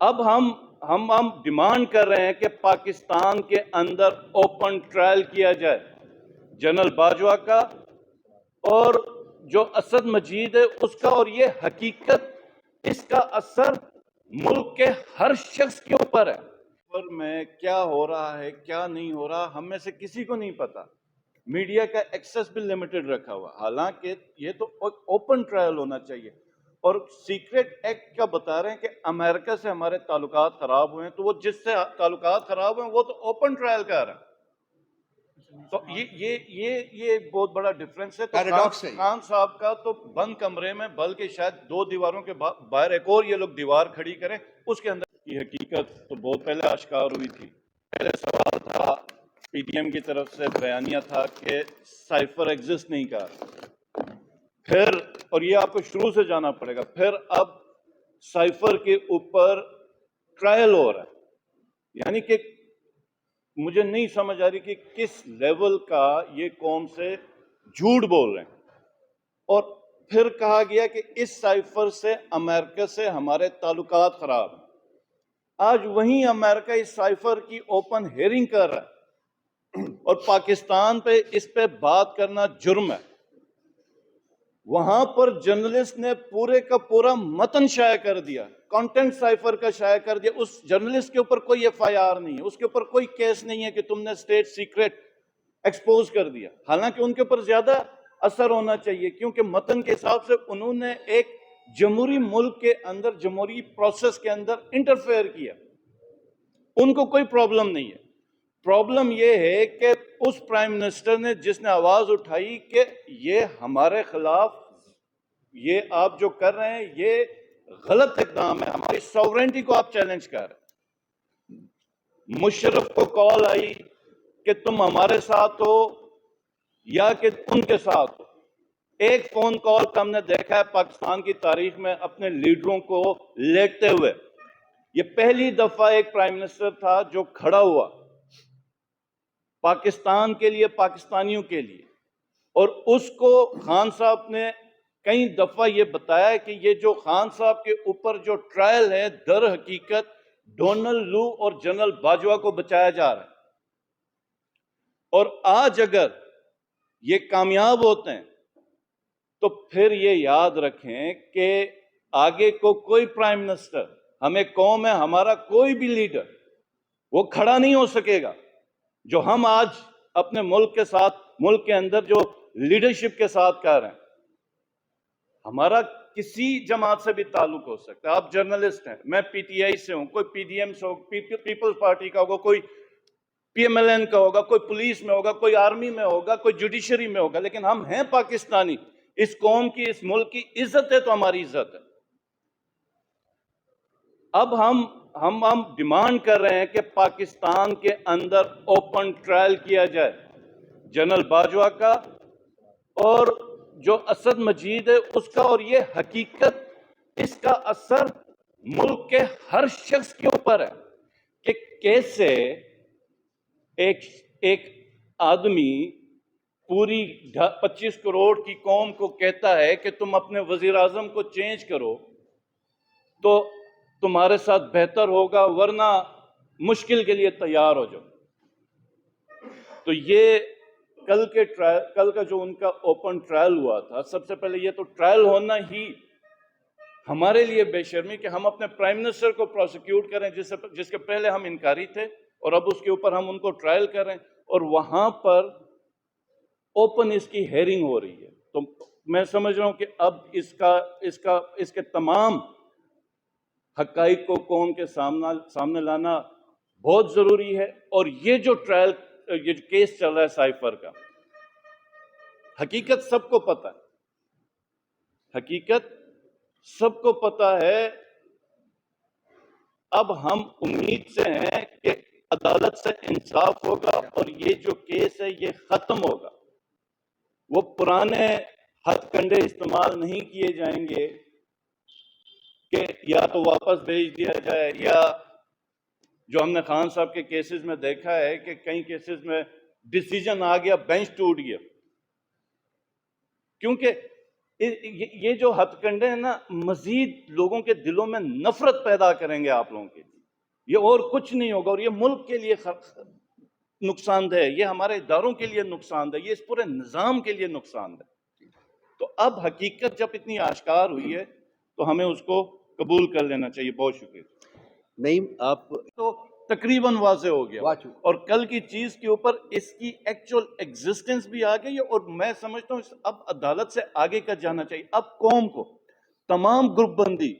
اب ہم ڈیمانڈ کر رہے ہیں کہ پاکستان کے اندر اوپن ٹرائل کیا جائے جنرل باجوہ کا اور جو اسد مجید ہے اس کا، اور یہ حقیقت اس کا اثر ملک کے ہر شخص کے اوپر ہے۔ پر میں کیا ہو رہا ہے کیا نہیں ہو رہا ہم میں سے کسی کو نہیں پتا، میڈیا کا ایکسس بھی لمیٹڈ رکھا ہوا، حالانکہ یہ تو اوپن ٹرائل ہونا چاہیے۔ اور سیکرٹ ایکٹ کا بتا رہے ہیں کہ امریکہ سے ہمارے تعلقات خراب ہوئے ہیں، تو وہ جس سے تعلقات خراب ہوئے ہیں وہ تو اوپن ٹرائل کر رہا ہے۔ تو یہ بہت بڑا ڈفرنس ہے۔ تو خان صاحب کا تو بند کمرے میں، بلکہ شاید دو دیواروں کے باہر ایک اور یہ لوگ دیوار کھڑی کریں، اس کے اندر کی حقیقت تو بہت پہلے آشکار ہوئی تھی۔ پہلے سوال تھا پی ڈی ایم کی طرف سے، بیانیہ تھا کہ سائفر ایگزسٹ نہیں کر، پھر اور یہ آپ کو شروع سے جانا پڑے گا، پھر اب سائفر کے اوپر ٹرائل ہو رہا ہے۔ یعنی کہ مجھے نہیں سمجھ آ رہی کہ کس لیول کا یہ قوم سے جھوٹ بول رہے ہیں۔ اور پھر کہا گیا کہ اس سائفر سے امریکہ سے ہمارے تعلقات خراب ہیں۔ آج وہیں امریکہ اس سائفر کی اوپن ہیئرنگ کر رہا ہے اور پاکستان پہ اس پہ بات کرنا جرم ہے۔ وہاں پر جرنلسٹ نے پورے کا پورا متن شائع کر دیا، کانٹینٹ سائفر کا شائع کر دیا۔ اس جرنلسٹ کے اوپر کوئی ایف آئی آر نہیں ہے، اس کے اوپر کوئی کیس نہیں ہے کہ تم نے اسٹیٹ سیکرٹ ایکسپوز کر دیا، حالانکہ ان کے اوپر زیادہ اثر ہونا چاہیے، کیونکہ متن کے حساب سے انہوں نے ایک جمہوری ملک کے اندر، جمہوری پروسیس کے اندر انٹرفیئر کیا۔ ان کو کوئی پرابلم نہیں ہے۔ پرابلم یہ ہے کہ اس پرائم منسٹر نے جس نے آواز اٹھائی کہ یہ ہمارے خلاف، یہ آپ جو کر رہے ہیں یہ غلط اقدام ہے، ہماری سوورنٹی کو آپ چیلنج کر رہے ہیں۔ مشرف کو کال آئی کہ تم ہمارے ساتھ ہو یا کہ ان کے ساتھ ہو۔ ایک فون کال کا ہم نے دیکھا ہے پاکستان کی تاریخ میں اپنے لیڈروں کو لیٹتے ہوئے۔ یہ پہلی دفعہ ایک پرائم منسٹر تھا جو کھڑا ہوا پاکستان کے لیے، پاکستانیوں کے لیے، اور اس کو خان صاحب نے کئی دفعہ یہ بتایا کہ یہ جو خان صاحب کے اوپر جو ٹرائل ہے در حقیقت ڈونلڈ لو اور جنرل باجوہ کو بچایا جا رہا ہے۔ اور آج اگر یہ کامیاب ہوتے ہیں تو پھر یہ یاد رکھیں کہ آگے کو کوئی پرائم منسٹر، ہمیں قوم ہے، ہمارا کوئی بھی لیڈر وہ کھڑا نہیں ہو سکے گا جو ہم آج اپنے ملک کے ساتھ، ملک کے اندر جو لیڈرشپ کے ساتھ کر رہے ہیں۔ ہمارا کسی جماعت سے بھی تعلق ہو سکتا ہے، آپ جرنلسٹ ہیں، میں پی ٹی آئی سے ہوں، کوئی پی ڈی ایم سے ہوگا، پیپلز پارٹی کا ہوگا، کوئی پی ایم ایل این کا ہوگا، کوئی پولیس میں ہوگا، کوئی آرمی میں ہوگا، کوئی جوڈیشری میں ہوگا، لیکن ہم ہیں پاکستانی۔ اس قوم کی، اس ملک کی عزت ہے تو ہماری عزت ہے۔ اب ہم ڈیمانڈ کر رہے ہیں کہ پاکستان کے اندر اوپن ٹرائل کیا جائے جنرل باجوہ کا اور جو اسد مجید ہے اس کا، اور یہ حقیقت اس کا اثر ملک کے ہر شخص کے اوپر ہے کہ کیسے ایک آدمی پوری 25 کروڑ کی قوم کو کہتا ہے کہ تم اپنے وزیر اعظم کو چینج کرو تو تمہارے ساتھ بہتر ہوگا، ورنہ مشکل کے لیے تیار ہو جاؤ۔ تو یہ کل کا جو ان کا اوپن ٹرائل ہوا تھا، سب سے پہلے یہ تو ٹرائل ہونا ہی ہمارے لیے بے شرمی کہ ہم اپنے پرائم منسٹر کو پروسیکیوٹ کریں جس کے پہلے ہم انکاری تھے، اور اب اس کے اوپر ہم ان کو ٹرائل کریں، اور وہاں پر اوپن اس کی ہیئرنگ ہو رہی ہے۔ تو میں سمجھ رہا ہوں کہ اب اس کے تمام حقائق کو قوم کے سامنے لانا بہت ضروری ہے۔ اور یہ جو کیس چل رہا ہے سائفر کا، حقیقت سب کو پتہ ہے، حقیقت سب کو پتہ ہے۔ اب ہم امید سے ہیں کہ عدالت سے انصاف ہوگا اور یہ جو کیس ہے یہ ختم ہوگا۔ وہ پرانے ہتھ کنڈے استعمال نہیں کیے جائیں گے کہ یا تو واپس بھیج دیا جائے، یا جو ہم نے خان صاحب کے کیسز میں دیکھا ہے کہ کئی کیسز میں ڈیسیجن آ گیا، بینچ ٹوٹ گیا، کیونکہ یہ جو ہتھ کنڈے ہیں نا مزید لوگوں کے دلوں میں نفرت پیدا کریں گے آپ لوگوں کے لیے. یہ اور کچھ نہیں ہوگا، اور یہ ملک کے لیے نقصان دہ ہے، یہ ہمارے اداروں کے لیے نقصان دہ ہے، یہ اس پورے نظام کے لیے نقصان دہ ہے. تو اب حقیقت جب اتنی آشکار ہوئی ہے تو ہمیں اس کو قبول کر لینا چاہیے. بہت شکریہ. نہیں آپ تو تقریباً واضح ہو گیا، اور کل کی چیز کے اوپر اس کی ایکچوئل ایگزسٹنس بھی آ گئی ہے. اور میں سمجھتا ہوں اب عدالت سے آگے کا جانا چاہیے. اب قوم کو تمام گروپ بندی،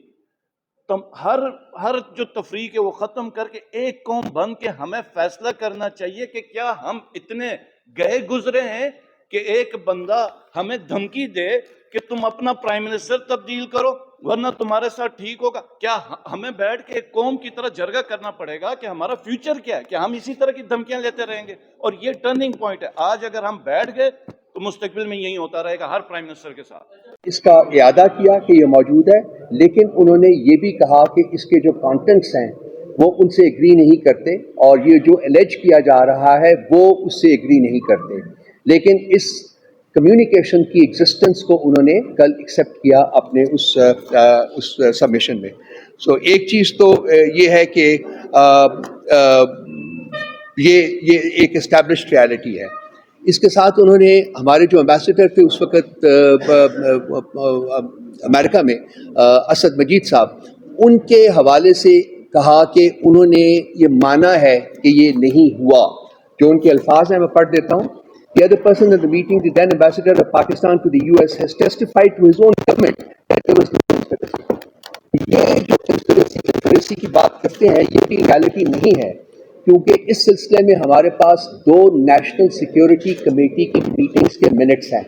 ہر جو تفریق ہے وہ ختم کر کے ایک قوم بن کے ہمیں فیصلہ کرنا چاہیے کہ کیا ہم اتنے گئے گزرے ہیں کہ ایک بندہ ہمیں دھمکی دے کہ تم اپنا پرائم منسٹر تبدیل کرو ورنہ تمہارے ساتھ ٹھیک ہوگا. کیا ہمیں بیٹھ کے ایک قوم کی طرح جرگہ کرنا پڑے گا کہ ہمارا فیوچر کیا ہے؟ کہ ہم اسی طرح کی دھمکیاں لیتے رہیں گے؟ اور یہ ٹرننگ پوائنٹ ہے. آج اگر ہم بیٹھ گئے تو مستقبل میں یہی ہوتا رہے گا ہر پرائم منسٹر کے ساتھ. اس کا اعادہ کیا کہ یہ موجود ہے، لیکن انہوں نے یہ بھی کہا کہ اس کے جو کانٹینٹس ہیں وہ ان سے ایگری نہیں کرتے، اور یہ جو الیج کیا جا رہا ہے وہ اس سے ایگری نہیں کرتے. لیکن اس کمیونیکیشن کی ایگزسٹنس کو انہوں نے کل ایکسیپٹ کیا اپنے اس سبمیشن میں. سو ایک چیز تو یہ ہے کہ یہ ایک اسٹیبلشڈ ریالٹی ہے. اس کے ساتھ انہوں نے ہمارے جو ایمبیسڈر تھے اس وقت امریکہ میں، اسد مجید صاحب، ان کے حوالے سے کہا کہ انہوں نے یہ مانا ہے کہ یہ نہیں ہوا. جو ان کے الفاظ ہیں میں پڑھ دیتا ہوں. The other person at the meeting, the then ambassador of Pakistan to the US, has testified to his own government that there was no conspiracy. یہ جو کنسپریسی کی بات کرتے ہیں یہ بھی ریالٹی نہیں ہے، کیونکہ اس سلسلے میں ہمارے پاس 2 نیشنل سیکیورٹی کمیٹی کی میٹنگز کے منٹس ہیں.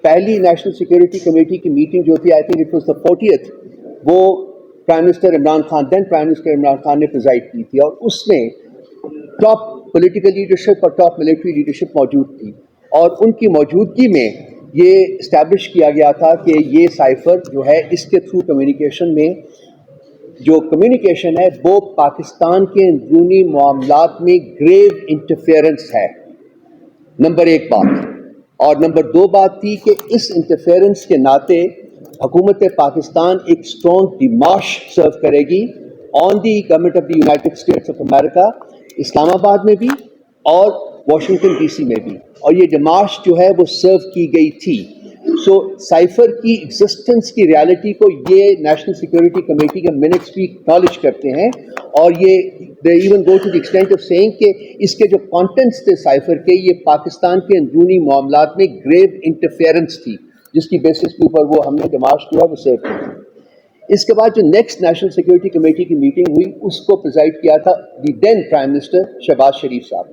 پہلی نیشنل سیکیورٹی کمیٹی کی میٹنگ جو تھی، I think it was the 40th، وہ پرائم منسٹر عمران خان، دین پرائم منسٹر عمران خان نے پریزائڈ کی تھی، اور اس میں ٹاپ پولیٹیکل لیڈرشپ اور ٹاپ ملٹری لیڈرشپ موجود تھی. اور ان کی موجودگی میں یہ اسٹیبلش کیا گیا تھا کہ یہ سائفر جو ہے اس کے تھرو کمیونیکیشن میں جو کمیونیکیشن ہے وہ پاکستان کے اندرونی معاملات میں گریو انٹرفیئرنس ہے. نمبر 1 بات. اور نمبر 2 بات تھی کہ اس انٹرفیئرنس کے ناطے حکومت پاکستان ایک اسٹرانگ ڈیمارش سرو کرے گی on the government of the United States of America, Islamabad میں بھی اور واشنگٹن ڈی سی میں بھی. اور یہ ڈیمارش جو ہے وہ سرو کی گئی تھی. سو سائفر کی ایگزسٹنس کی ریالٹی کو یہ نیشنل سیکیورٹی کمیٹی کے منٹس بھی اکنالج کرتے ہیں، اور یہ دے even go to the extent of seeing کہ اس کے جو کانٹینٹس تھے سائفر کے، یہ پاکستان کے اندرونی معاملات میں گریو انٹرفیئرنس تھی، جس کی بیسس کے اوپر وہ ہم نے ڈیمارش جو ہے وہ سرو کی تھی. اس کے بعد جو نیکسٹ نیشنل سیکیورٹی کمیٹی کی میٹنگ ہوئی اس کو پریزائڈ کیا تھا دی دین پرائم منسٹر شہباز شریف صاحب.